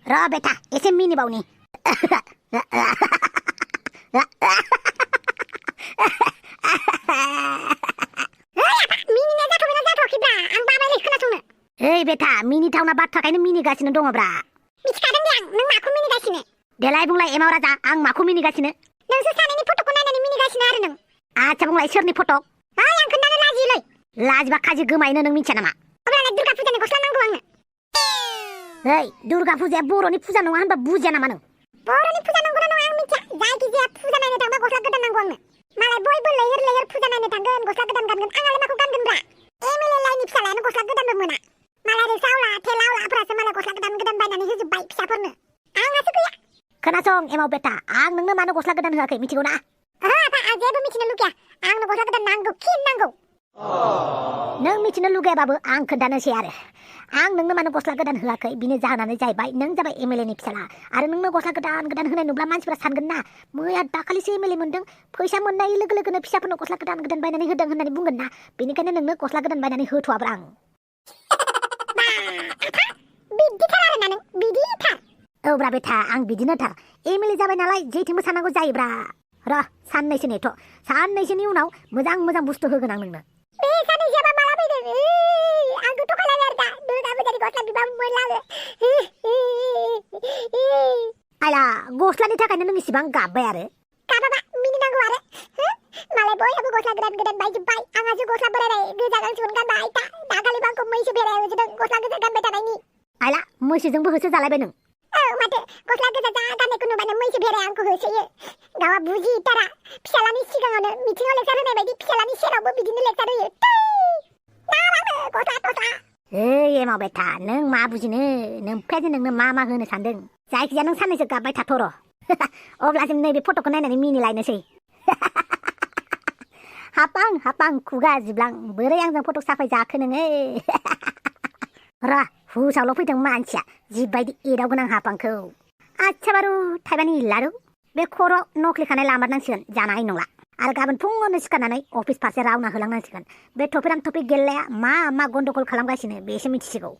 र बेटा एसे मिनि बावनि ओइ बेटा मिनिथावना बाथ्राखायनो मिनिगासिनो दङब्रा मिथिखादों दे आं नों माखौ मिनिगासिनो देलाय बुंलाय एमाव राजा आं माखौ मिनिगासिनो नोंसोर सानैनि फट'खौ नायनानै मिनिगासिनो आरो नों आच्छा बुंलाय सोरनि फट' ओइ आं खोन्थानो लाजियोलै लाजिबा खाजि गोमायोनो नों मिथिया नामा अब्लालाय दुर्गा फुजानि गस्ला नांगौ आंनो ओइ दुर्गा फुजाया बर'नि फुजा नङा होनबा बुजिया नामा नों बर'नि फुजा नंगौना नङा आं मिथिया जायखिजाया फुजा नायनो थांबा गस्ला गोदान नांगौ आंनो मालाय बयबो लैहोर लैहोर फुजा नायनो थांगोन गस्ला गोदान गानगोन आंलाय माखौ गानगोनब्रा एमएलए लाइननि फिसालायानो गस्ला गोदानबो मोना मालाय रिक्सावला थेलावलाफोरासो मालाय गस्ला गोदान बायनानै होजोब्बाय फिसाफोरनो आंहासो गैया खोनासं एमाव बेटा आं नोंनो मानो गस्ला गोदान होआखै मिथिगौ ना ओहो आफा आं जेबो मिथिनो लुगैया आंनो गस्ला गोदान नांगौ खिन नांगौ नों मिथिनो लुगैयाबाबो आं खोन्थानोसै आरो आं नोंनो मानो गस्ला गोदान होआखै बिनि जाहोनानो जाहैबाय नों जाबाय एमएलएनि फिसाला आरो नोंनो गस्ला गोदान होनाय नुब्ला मानसिफोरा सानगोन ना मैया दाखालिसो एमएलए मोनदों फैसा मोननाय लोगो लोगोनो फिसाफोरनो गस्ला गोदान बायनानै होदों होननानै बुंगोन ना बेनिखायनो नोंनो गस्ला गोदान बायनानै होथ'वाब्रा आं बिदिथार आरोना नों बिदिथार औब्रा बेटा आं बिदिनोथार एमएलए जाबाय नालाय जेथिंबो साननांगौ जायोब्रा र साननैसो नेथ' साननैसोनि उनाव मोजां बुस्थु होगोन आं नोंनो बे साननैसोबा माला फैगोन आंथ' थगायलायबाय आरो दा दुर्गा फुजानि गस्ला बिबा मोनलाङो आइला गस्लानि थाखायनो नों इसिबां गाबबाय आरो गाबाबा मिनिनांगौ आरो मालाय बयहाबो गस्ला गोदान बायजोब्बाय आंहासो गस्ला बोरायनाय गोजा गांसेखौनो गानबाय दाखालिबो आंखौ मैसो बेराय होजोबदों गस्ला गोजा गानबाय थानायनि आइला मैसोजोंबो होसो जालायबाय नों औ माथो गस्ला गोजा गाननायखौ नुबानो मैसो बेराय आंखौ होसोयो गावा बुजिथारा फिसालानि सिगाङावनो मिथिङाव लेक्सार होनाय बायदि फिसालानि सेरावबो बिदिनो लेक्सार होयो गस्ला ओइ एमाव बेटा नों मा बुजिनो नोमफायादि नोंनो मा होनो सानदों जायखिजाया नों साननैसो गाबबाय थाथ' र' अब्लासिम नैबे फट'खौ नायनानै मिनिलायनोसै हापां खुगा जिब्लां बोरै आंजों फट' साफाय जाखो नोङो र' हुसावल' फैदों मानसिया जिबायदि एदावगोन आं हापांखौ आच्छा बारु थाइबानि लारु बे खर' नख्लिखानाय लामारनांसिगोन जानाय नंला आरो गाबोन फुङावनो सिखारनानै अफिस फारसे रावना होलांनांसिगोन बे थफिराम थफि गेलेया मा गन्डगल खालामगासिनो बेसो मिथिसिगौ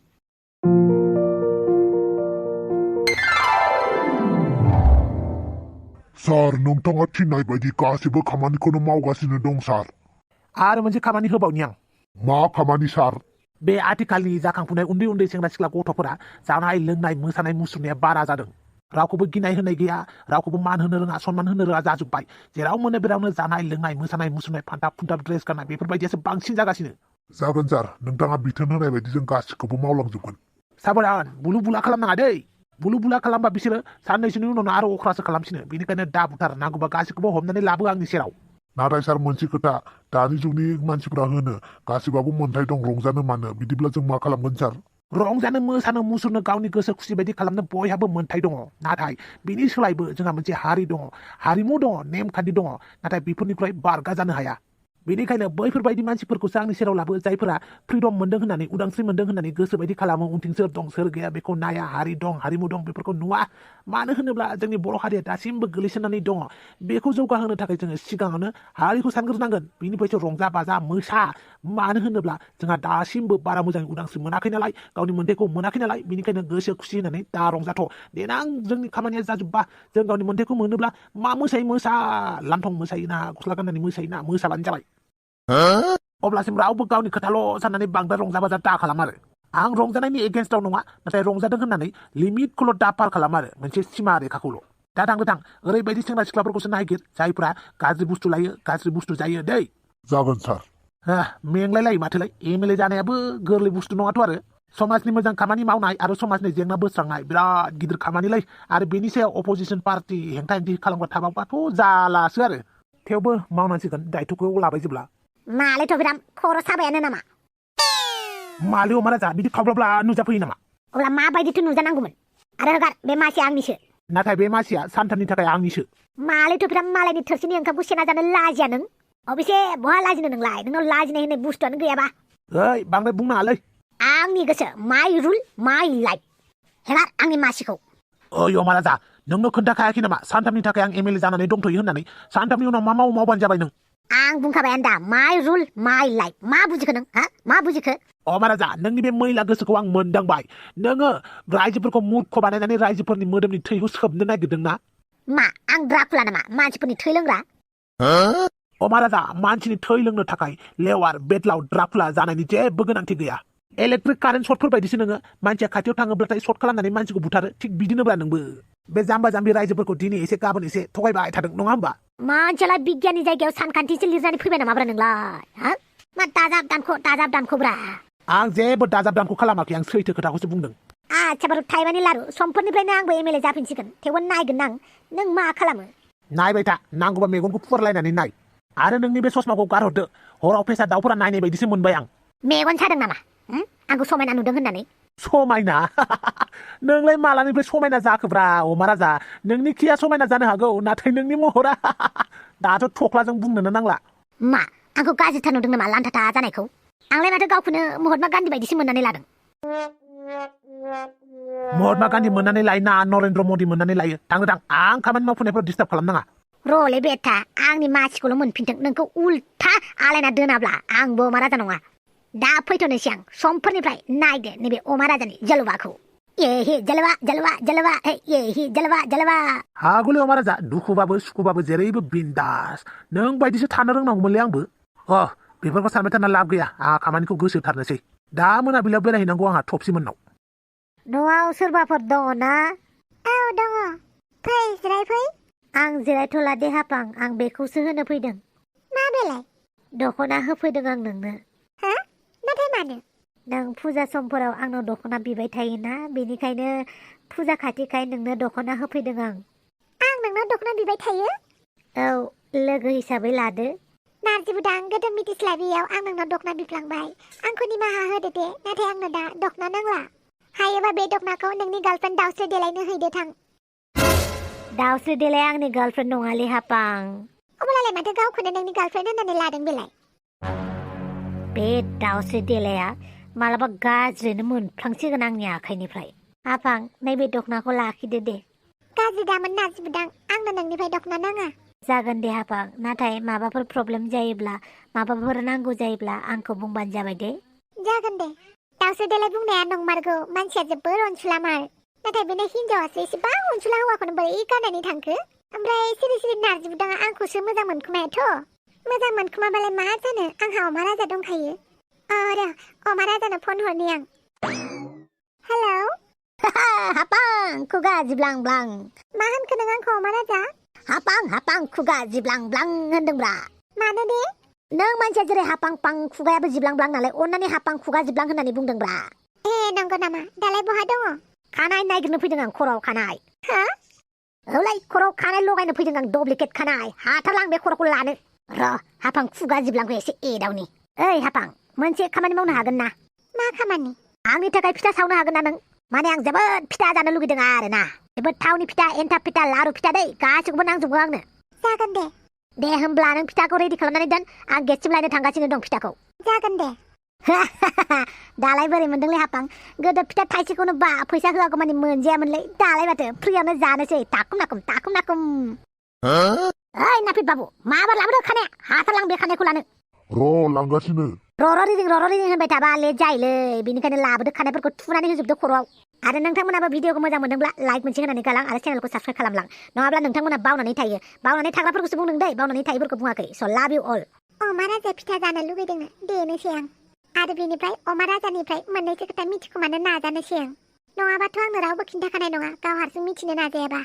सार नोंथाङा थिननाय बायदि गासिबो खामानिखौनो मावगासिनो दं सार आरो मोनसे खामानि होबावनि आं मा खामानि सार बे आथिखालनि जाखांफुनाय उन्दै सेंग्रा सिख्ला गथ'फोरा जानाय लोंनाय मोसानाय मुसुरनाया बारा जादों रावखौबो गिनाय होनाय गैया रावखौबो मान होनो रोङा सनमान होनो रोङा जाजोब्बाय जेराव मोनो बेरावनो जानाय लोंनाय मोसानाय मुसुरनाय फान्थाब फुन्थाब ड्रेस गाननाय बेफोरबायदियासो बांसिन जागासिनो जागोन सार नोंथाङा बिथोन होनाय बायदि जों गासिखौबो मावलांजोबगोन साबधान बुलु बुला खालामनाङा दै बुलु बुला खालामबा बिसोरो साननैसोनि उनावनो आरो अख्रासो खालामसिनो बेनिखायनो दा बुथार नांगौबा गासिखौबो हमनानै लाबो आंनि सेराव नाथाय सार मोनसे खोथा दानि जुगनि मानसिफ्रा होनो गासिबाबो मोन्थाय दं रंजानो मानो बिदिब्ला जों मा खालामगोन सार रंजानो मोसानो मुसुरनो गावनि गोसो खुसि बायदि खालामनो बयहाबो मोन्थाय दङ नाथाय बिनि सोलायबो जोंहा मोनसे हारि दङ हारिमु दङ नेमखान्थि दङ नाथाय बेफोरनिफ्राय बारगा जानो हाया बेनिखायनो बैफोरबायदि मानसिफोरखौसो आंनि सेराव लाबो जायफोरा फ्रिडम मोन्दों होननानै उदांस्रि मोन्दों होननानै गोसो बायदि खालामो उनथिं सोर दं सोर गैया बेखौ नाया हारि दं हारिमु दं बेफोरखौ नुवा मानो होनोब्ला जोंनि बर' हारिया दासिमबो गोलैसोनानै दङ बेखौ जौगाहोनो थाखाय जोङो सिगाङावनो हारिखौ सानग्रोनांगोन बिनिफ्रायसो रंजा बाजा मोसा मानो होनोब्ला जोंहा दासिमबो बारा मोजाङै उदांस्रि मोनाखै नालाय गावनि मोन्थायखौ मोनाखै नालाय बेनिखायनो गोसो खुसि होनानै दा रंजाथ' देनां जोंनि खामानिया जाजोब्बा जों गावनि मोन्थायखौ मोनोब्ला मा मोसायो मोसा लान्थं मोसायोना गस्ला गाननानै मोसायोना मोसाबानो जाबाय अब्लासिम रावबो गावनि खोथाल' साननानै बांद्राय रंजा बाजा दा खालाम आरो आं रंजानायनि एगेन्स्टआव नङा नाथाय रंजादों होननानै लिमिटखौल' दा पार खालाम आरो मोनसे सिमा रेखाखौल' दा थां ओरैबायदि सेंग्रा सिख्लाफोरखौसो नायगिर जायफ्रा गाज्रि बुस्थु लायो गाज्रि बुस्थु जायो दै जागोन सार मेंलाय लायो माथोलाय एमएलए जानायाबो गोरलै बुस्थु नङाथ' आरो समाजनि मोजां खामानि मावनाय आरो समाजनि जेंना बोस्रांनाय बिराद गिदिर खामानिलाय आरो बेनि सायाव अपोजिसन पार्टी हेंथा हेंथि खालामग्रा थाबावबाथ' जालासो आरो थेवबो मावनांसिगोन दायथ'खौ लाबाय जेब्ला मालाय थफिराम खर' साबायानो नामा मालियाव मारा जा बिदि खावब्लाब्ला नुजाफैयो नामा अब्ला माबायदिथ' नुजानांगौमोन आरो होगार बे मासिया आंनिसो नाथाय बे मासिया सानथामनि थाखाय आंनिसो मालाय थफिराम मालायनि थोरसिनि ओंखामखौ सेना जानो लाजिया नों अबेसे बहा लाजिनो नोंलाय नोंनाव लाजिनाय होननाय बुस्थुआनो गैयाबा ओइ बांद्राय बुंनाङालै आंनि गोसो माइ रुल माइ लाइफ हेगार आंनि मासिखौ ओइ मारा जा नोंनो खोन्थाखायाखै नामा सानथामनि थाखाय आं एमएलए जानानै दंथ'यो होननानै सानथामनि उनाव मा मावबानो जाबाय नों आं बुंखाबायानो दा माइ रुल माइ लाइफ मा बुजिखो नों हा मा बुजिखो महाराजा नोंनि बे मैला गोसोखौ आं मोनदांबाय नोङो रायजोफोरखौ मूर्ख बानायनानै रायजोफोरनि मोदोमनि थैखौ सोबनो नागिरदों ना मा आं ड्राकुला नामा मानसिफोरनि थै लोंग्रा महाराजा मानसिनि थै लोंनो थाखाय लेवार बेदलाव ड्राकुला जानायनि जेबो गोनांथि गैया इलेक्ट्रिक कारेन्ट सर्टफोर बायदिसो नोङो मानसिया खाथियाव थाङोब्लाथाय सर्ट खालामनानै मानसिखौ बुथारो थिग बिदिनोब्रा नोंबो बे जाम्बा जाम्बि रायजोफोरखौ दिनै एसे गाबोन एसे थगायबाय थादों नङा होमबा मानसियालाय बिगियाननि जायगायाव सानखान्थिसो लिरनानै फैबाय नामाब्रा नोंलाय हा मा दाजाब दानख'ब्रा आं जेबो दाजाब दानखौ खालामाखै आं सैथो खोथाखौसो बुंदों आच्छा बारु थाइबानि लारु समफोरनिफ्रायनो आंबो एमएलए जाफिनसिगोन थेवबो नायगोन आं नों मा खालामो नायबाय था नांगौबा मेगनखौ फुवारलायनानै नाय आरो नोंनि बे ससमाखौ गारहरदो हराव फेसा दाउफोरा नायनाय बायदिसो मोनबाय आं मेगन सादों नामा आंखौ समायना नुदों होननानै समायना नोंलाय मालानिफ्राय समायना जाखोब्रा अमा राजा नोंनि खिया समायना जानो हागौ नाथाय नोंनि महरा दाथ' थख्लाजों बुंनोनो नांला मा आंखौ गाज्रिथार नुदों नामा लान्थाथा जानायखौ आंलाय माथो गावखौनो महात्मा गान्धी बायदिसो मोननानै लादों महात्मा गान्धी मोननानै लायो ना नरेन्द्र मदि मोननानै लायो थांनो थां आं खामानि मावफुनायफ्राव डिस्टार्ब खालामनाङा रले बेटा आंनि मासिखौल' मोनफिनथों नोंखौ उल्था आलायना दोनाब्ला आंबो अमा राजा नङा दा फैथ'नोसै आं समफोरनिफ्राय नायदो नैबे अमा राजानि जलवाखौ ये जलवा जलवा जलवा ये जलवा जलवा हागुले अमा राजा दुखुबाबो सुखुबाबो जेरैबो बिन्दास नों बायदिसो थानो रोंनांगौमोनलै आंबो बेफोरखौ सानबाय थाना लाब गैया आंहा खामानिखौ गोसोथारनोसै दा मोनाबिलियाव बेरायहैनांगौ आंहा थबसि मोननाव न'आव सोरबाफोर दङ ना औ दङ फै जिरायफै आं जिरायथ'ला दे हापां आं बेखौसो होनो फैदों मा बेलाय दख'ना होफैदों आं नोंनो हा नाथाय मानो नों फुजा समफोराव आंनाव दख'ना बिबाय थायोना बेनिखायनो फुजा खाथिखाय नोंनो दख'ना होफैदों आं नोंनाव दख'ना बिबाय थायो औ लोगो हिसाबै लादो नारजि बुदां गोदो मिथिस्लाबियाव आं नोंनाव दख'ना बिफ्लांबाय आंखौ निमाहा होदो दे नाथाय आंनो दा दख'ना नांला हायोबा बे दख'नाखौ नोंनि गार्लफ्रेन्ड दावस्रि देलायनो हैदो थां दावस्रि देलाय आंनि गार्लफ्रेन्ड नङालै हापां अब्लालाय माथो गावखौनो नोंनि गार्लफ्रेन्ड होननानै लादों बेलाय बे दावस्रि देलाया मालाबा गाज्रिनो मोनफ्लांसिगोन आंनि आखाइनिफ्राय हापां नैबे दख'नाखौ लाखिदो दे गाज्रि दामोन नारजि बुदां आंनो नोंनिफ्राय दख'ना नाङा जागोन दे हापां नाथाय माबाफोर प्रब्लेम जायोब्ला माबाफोर नांगौ जायोब्ला आंखौ बुंबानो जाबाय दे जागोन दे दावस्रि देलाय बुंनाया नंमारगौ मानसिया जोबोर अनसुलामार नाथाय बेनो हिनजावासो एसेबां अनसुला हौवाखौनो बोरै गारनानै थांखो ओमफ्राय सिरि सिरि नारजि बुदाङा आंखौसो मोजां मोनखुमायाथ' मोजां मोनखुमाबालाय मा जानो आंहा अमा राजा दंखायो र' अमा राजानो फन हरनि आं हेलौ हापां खुगा जिब्लां ब्लां मा होनखो नों आंखौ अमा राजा हापां खुगा जिब्लां ब्लां होनदोंब्रा मानो दे नों मानसिया जेरै हापां पां खुगायाबो जिब्लां ब्लां नालाय अन्नानै हापां खुगा जिब्लां होननानै बुंदोंब्रा नंगौ नामा दालाय बहा दङ खानाय नागिरनो फैदों आं खर'आव खानाय हा औलाय खर'आव खानाय लगायनो फैदों आं डुप्लिकेट खानाय हाथारलां बे खर'खौ लानो र' हापां खुगा जिब्लांखौ एसे एदावनि ओइ हापां मोनसे खामानि मावनो हागोन ना मा खामानि आंनि थाखाय फिथा सावनो हागोन ना नों माने आं जोबोद फिथा जानो लुगैदों आरोना जोबोद थावनि फिथा एन्थाब फिथा लारु फिथा दै गासैखौबो नांजोबगौ आंनो जागोन दे होमब्ला नों फिथाखौ रेडि खालामनानै दोन आं गेटसिम लायनो थांगासिनो दं फिथाखौ जागोन दे दालाय बोरै मोनदोंलै हापां गोदो फिथा थाइसेखौनो बा फैसा होआगौ मानि मोनजायामोनलै दालाय माथो फ्रियावनो जानोसै ताकुम नाकुम ओइ नापित बाबु माबार लाबोदो खानाया हाथारलां बे खानायखौ लानो लांगासिनो र' रिदिं होनबाय थाबा लेट जायोलै बेनिखायनो लाबोदो खानायफोरखौ थुनानै होजोबदो खर'आव आरो नोंथांमोनाबो भिडिअखौ मोजां मोनदोंब्ला लाइक मोनसे होनानै गालां आरो चेनेलखौ साबस्क्राइब खालामलां नङाब्ला नोंथांमोना बावनानै थाग्राफोरखौसो बुंदों दै बावनानै थायैफोरखौ बुङाखै स' लाभ इउ अल अमा राजा फिथा जानो लुगैदोंनो देनोसै आं आरो बेनिफ्राय अमा राजानिफ्राय मोननैसो खोथा मिथिखुमानो नाजानोसै आं नङाबाथ' आंनो रावबो खिन्थाखानाय नङा गाव हारसिं मिथिनो नाजायाबा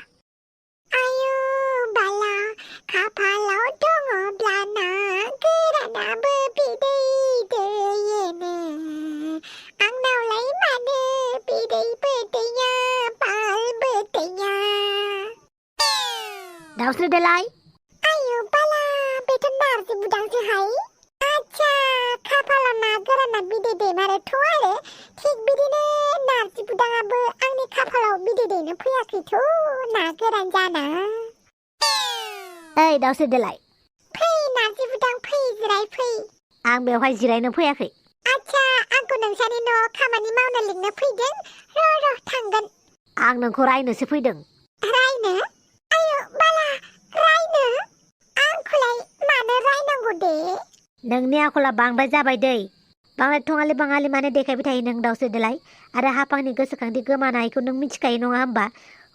आयु बाला खाफालाव दङब्ला ना गोरानाबो बिदै दैयोनो आंनावलाय मानो बिदैबो दैया बालबो दैया दावस्रि देलाय आयु बाला बेथ' नारजि बुदांसोहाय आच्छा खाफालाव ना गोराना बिदै दैमारोथ' आरो थिग बिदिनो नारजि बुदाङाबो आंनि खाफालाव बिदै दैनो फैयाखैथ' ना गोरान जाना ओइ दावस्रि देलाय फै नारजि बुदां फै जिराय फै आं बेवहाय जिरायनो फैयाखै आच्छा आंखौ नोंसानि न'आव खामानि मावनो लिंनो फैदों र' थांगोन आं नोंखौ रायनोसो फैदों रायनो आयु बाला रायनो आंखौलाय मानो रायनांगौ दे नोंनि आखला बांद्राय जाबाय दै बांद्राय थङालि बाङालि माने देखायबाय थायो नों दावसोदोलाय आरो हाफांनि गोसोखांथि गोमानायखौ नों मिथिखायो नङा होमबा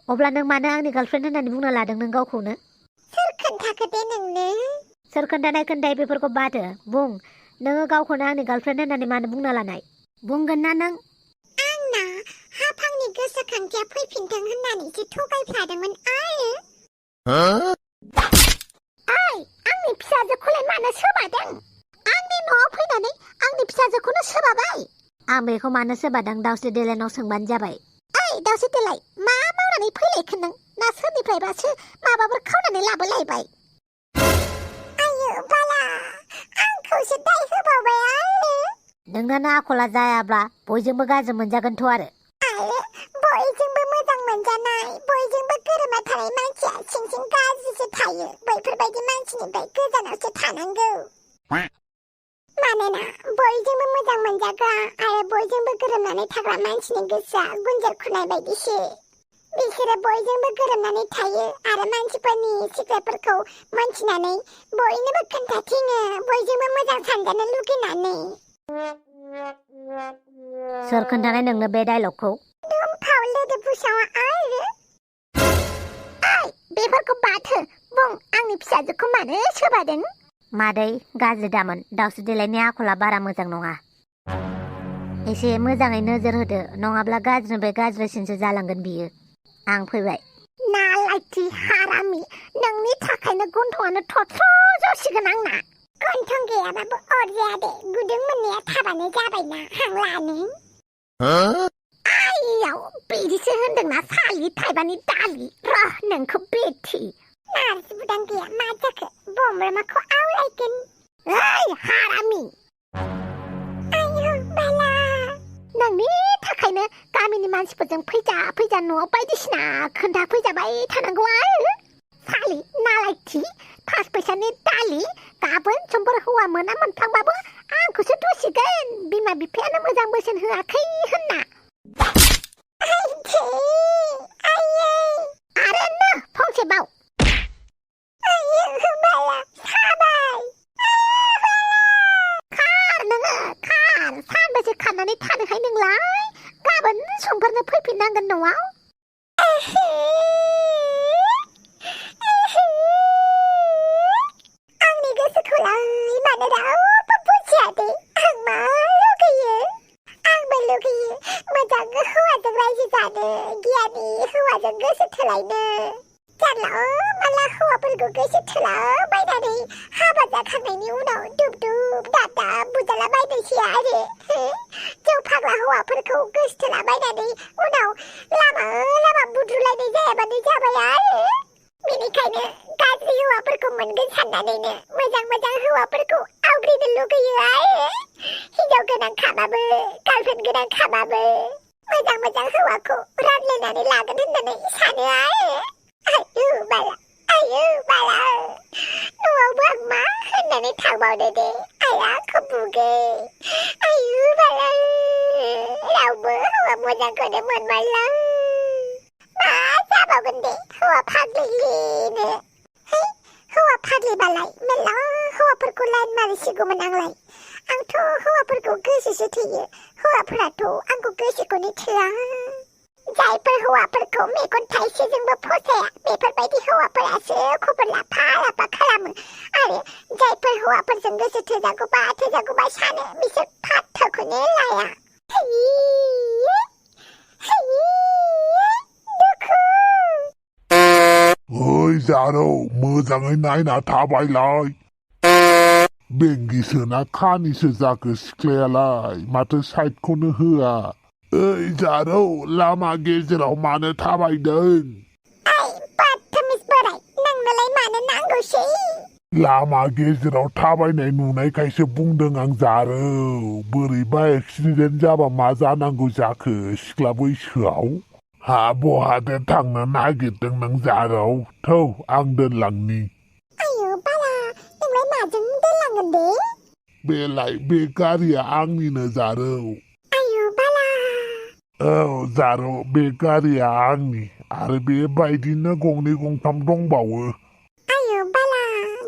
अब्ला नों मानो आंनि गार्लफ्रेन्ड होननानै बुंना लादों नों गावखौनो सोर खोन्थाखो दे नोंनो सोर खोन्थानाय खोन्थाय बेफोरखौ बादो बुं नोङो गावखौनो आंनि गार्लफ्रेन्ड होननानै मानो बुंना लानाय बुंगोन ना नों आंना हाफांनि गोसोखांथिया फैफिनथों होननानैसो थगायफ्लादोंमोन आरो ओइ आंनि फिसाजोखौलाय मानो सोबादों आंनि न'आव फैनानै आंनि फिसाजोखौनो सोबाबाय आं बेखौ मानो सोबादों दावस्रि देलायनाव सोंबानो जाबाय ओइ दावस्रि देलाय मा मावनानै फैलायखो नों ना सोरनिफ्रायबासो माबाफोर खावनानै लाबोलायबाय आयु बाला आंखौसो दाय होबावबाय आरो नोंनानो आखला जायाब्ला बयजोंबो गाज्रि मोनजागोनथ' आरो बयजोंबो मोजां मोनजानाय बयजोंबो गोरोबना थानाय मानसिया सिं सिं गाज्रिसो थायो बैफोरबायदि मानसिनिफ्राय गोजानावसो थानांगौ मानोना बयजोंबो मोजां मोनजाग्रा आरो बयजोंबो गोरोबनानै थाग्रा मानसिनि गोसोआ गुन्जेर खुरनाय बायदिसो बिसोरो बयजोंबो गोरोबनानै थायो आरो मानसिफोरनि सिक्रेटफोरखौ मोनथिनानै बयनोबो खोन्थाथिङो बयजोंबो मोजां सानजानो लुगैनानै सोर खोन्थानाय नोंनो बे डायलगखौ दुमफाव लोदो बुसावा आरो ओइ बेफोरखौ बाथो बुं आंनि फिसाजोखौ मानो सोबादों मादै गाज्रि दामोन दावस्रि देलायनि आखला बारा मोजां नङा एसे मोजाङै नोजोर होदो नङाब्ला गाज्रिनिफ्राय गाज्रिसिनसो जालांगोन बियो आं फैबाय नालायथि हारामि नोंनि थाखायनो गन्थंआनो थथ्र' जसिगोन आंना गन्थं गैयाबाबो अरजाया दे गुदुं मोननाया थाबानो जाबायना हां लानो आइयाव बिदिसो होनदोंना सालि थाइबानि दालि र' नोंखौ बेथि नार्जि बुदां गैया मा जाखो बमब्रमाखौ आवलायगोन ओइ हारामि आयु बाला नोंनि थाखायनो गामिनि मानसिफोरजों फैजा फैजा न'आव बायदिसिना खोन्थाफैजाबाय थानांगौ आरो सालि नालायथि पास फैसानि दालि गाबोन समफोर हौवा मोना मोनफ्लांबाबो आंखौसो दुसिगोन बिमा बिफायानो मोजां बोसोन होआखै होनना आरो नो फंसे बाव खार नोङो खार सानबेसे खारनानै थानोहाय नोंलाय गाबोन समफोरनो फैफिननांगोन न'आव आंनि गोसोखौलाय मानो रावबो बुजिया दे आं मा लुगैयो आंबो लुगैयो मोजां हौवाजों रायजो जानो गियानि हौवाजों गोसो थोलायनो जानला माला हौवाफोरखौ गोसो थोलाबायनानै हाबा जाखांनायनि उनाव दुब दुब दादाब बुजालाबायनोसै आरो जौ फाग्ला हौवाफोरखौ गोसो थोलाबायनानै उनाव लामा लामा बुद्रुलायनाय जायाबानो जाबाय आरो बेनिखायनो गाज्रि हौवाफोरखौ मोनगोन साननानैनो मोजां मोजां हौवाफोरखौ आवग्रिनो लुगैयो आरो हिनजाव गोनां खाबाबो गार्लफ्रेन्ड गोनां खाबाबो मोजां मोजां हौवाखौ रानलायनानै लागोन होननानै सानो आरो आयु बाला न'आवबो आं मा होननानै थांबावनो दे आइया आंखौ बुगोन आयु बाला रावबो हौवा मोजांखौनो मोनमारला मा जाबावगोन दे हौवा फाग्लिनो हौवा फाग्लिबालाय मेरला हौवाफोरखौ लाइन मारिसिगौमोन आंलाय आंथ' हौवाफोरखौ गोसोसो थोयो हौवाफोराथ' आंखौ गोसोखौनो थोआ जायफोर हौवाफोरखौ मेगन थाइसेजोंबो फसाया बेफोरबायदि हौवाफोरासो खबर लाफा लाफा खालामो आरो जायफोर हौवाफोरजों गोसो थोजागौबा सानो बिसोर फात्ताखौनो लाया दुखु ओइ जारौ मोजाङै नायना थाबायलाय बेंगिसोना खानिसो जाखो सिख्लायालाय माथो साइडखौनो होआ ओइ जारौ लामा गेजेराव मानो थाबायदों ओइ बदतमिज बोराय नोंनोलाय मानो नांगौसै लामा गेजेराव थाबायनाय नुनायखायसो बुंदों आं जारौ बोरैबा एक्सिडेन्ट जाबा मा जानांगौ जाखो सिख्ला बैसोआव हा बहादो थांनो नागिरदों नों जारौ थौ आं दोनलांनि आयु बाला नोंलाय माजों दोनलांगोन दे बेलाय बे गारिया आंनिनो जारौ औ जारौ बे गारिया आंनि आरो बेबायदिनो गंनै गंथाम दंबावो आयौ बाला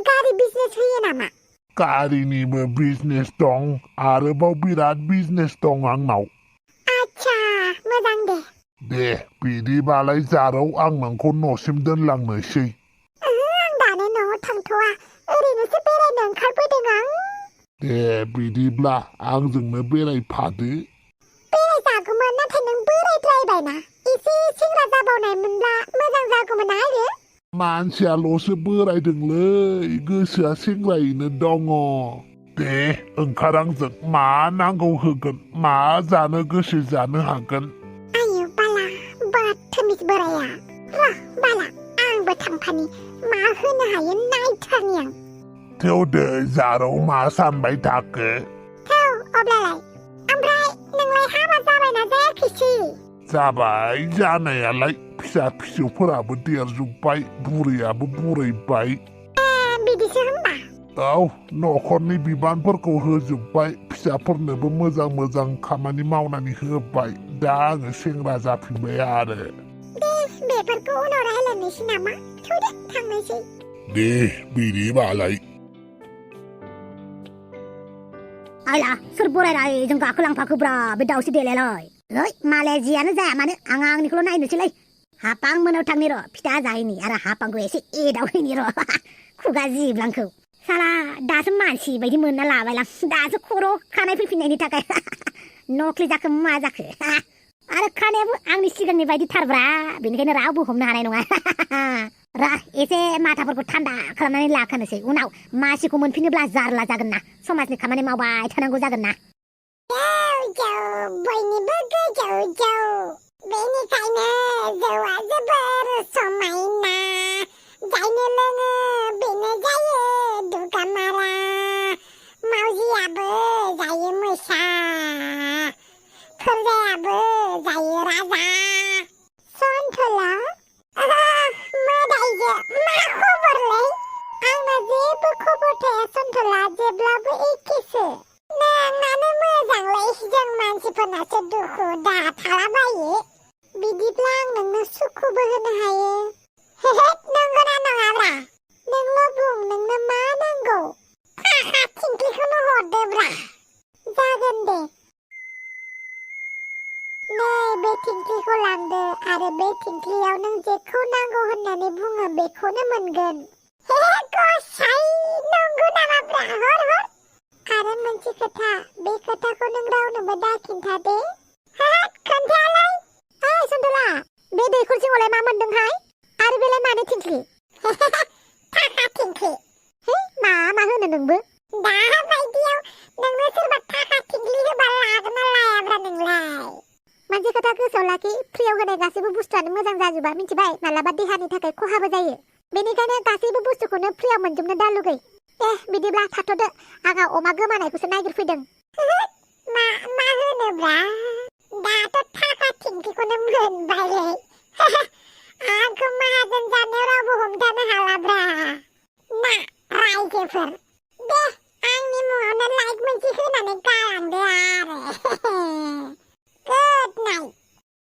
गारि बिजनेस होयो नामा गारिनिबो बिजनेस दं आरोबाव बिराद बिजनेस दं आंनाव आच्छा मोजां दे बिदिबालाय जारौ आं नोंखौ न'सिम दोनलांनोसै आं दानो न'आव थांथ'वा ओरैनोसो बेरायनो ओंखारबोदों आं दे बिदिब्ला आंजोंनो बेरायफादो बेरायजागौमोन नाथाय नों बोरायद्रायबायना एसे सेंग्रा जाबावनायमोनब्ला मोजां जागौमोन आरो मानसियाल'सो बोरायदोंलै गोसोआ सेंग्रायैनो दङ दे ओंखार आंजों मा नांगौ होगोन मा जानो गोसो जानो हागोन आयौ बाला बाथोमिस बोराया र' बाला आंबो थांफानि मा होनो हायो नायथारनि आं थेवदो जारौ मा सानबाय थाखो थौ अब्लालाय ओमफ्राय नोंलाय हाबा जाबायना जायाखैसै जाबाय जानायालाय फिसा फिसौफोराबो देरजोब्बाय बुरैयाबो बुरैबाय बिदिसो होनबा औ न'खरनि बिबानफोरखौ होजोब्बाय फिसाफोरनोबो मोजां मोजां खामानि मावनानै होबाय दा आङो सेंग्रा जाफिनबाय आरो दे बेफोरखौ उनाव रायलायनोसै नामा थौदे थांनोसै दे बिदिबालाय आइला सोर बोरायनाय जों गाखोलांफाखोब्रा बे दाउस्रि देलायलाय ओइ मालाय जियानो जाया मानो आं आंनिखौल' नायनोसैलै हापां मोनाव थांनि र' फिथा जाहैनि आरो हापांखौ एसे एदावहैनि र' खुगा जिब्लांखौ साला दासो मानसि बायदि मोनना लाबायलां दासो खर' खानाय फैफिननायनि थाखाय नख्लि जाखो मा जाखो आरो खानायाबो आंनि सिगांनि बायदि थारब्रा बेनिखायनो रावबो हमनो हानाय नङा रा एसे माथाफोरखौ थान्दा खालामनानै लाखानोसै उनाव मासिखौ मोनफिनोब्ला जारला जागोन ना समाजनि खामानि मावबाय थानांगौ जागोन ना जौ बयनिबो गोजौ जौ बेनिखायनो जौआ जोबोर समायना जायनो लोङो बेनो जायो दुगामारा मावजियाबो जायो मोसा फोरजायाबो जायो राजा सन्थला मोदायजो मा खबरलै आंना जेबो खबर थाया सन्थला जेब्लाबो एखेसो नोंनानो मोजांलै जों मानसिफोरनासो दुखु दाहा थालाबायो बिदिब्ला आं नोंनो सुखुबो होनो हायो नंगौना नङाब्रा नोंल' बुं नोंनो मा नांगौ थाखा थिंख्लिखौनो हरदोब्रा जागोन दे नै बे थिंख्लिखौ लांदो आरो बे थिंख्लियाव नों जेखौ नांगौ होननानै बुङो बेखौनो मोनगोन गसाइ नंगौ नामाब्रा हर आरो मोनसे खोथा बे खोथाखौ नों रावनोबो दा खिन्था दे खोन्थायालाय ओइ सन्थला बे दैखर सिङावलाय मा मोनदोंहाय आरो बेलाय मानो थिंख्लि थाखा थिंख्लि मा होनो नोंबो दा बायदियाव नोंनो सोरबा थाखा थिंख्लि होबा लागोन ना लायाब्रा नोंलाय मोनसे खोथा गोसोआव लाखि फ्रियाव होनाय गासैबो बुस्थुआनो मोजां जाजोबा मिथिबाय मालाबा देहानि थाखाय खहाबो जायो बेनिखायनो गासैबो बुस्थुखौनो फ्रियाव मोनजोबनो दा लुगै दे बिदिब्ला थाथ'दो आंहा अमा गोमानायखौसो नागिरफैदों मा होनोब्रा दाथ' थाखा थिंख्लिखौनो मोनबायलै आंखौ माहाजोन जानायाव रावबो हमथानो हालाब्रा ना रायजोफोर दे आंनि मुङावनो लाइक मोनसे होनानै गालांदो आरो गुड नाइट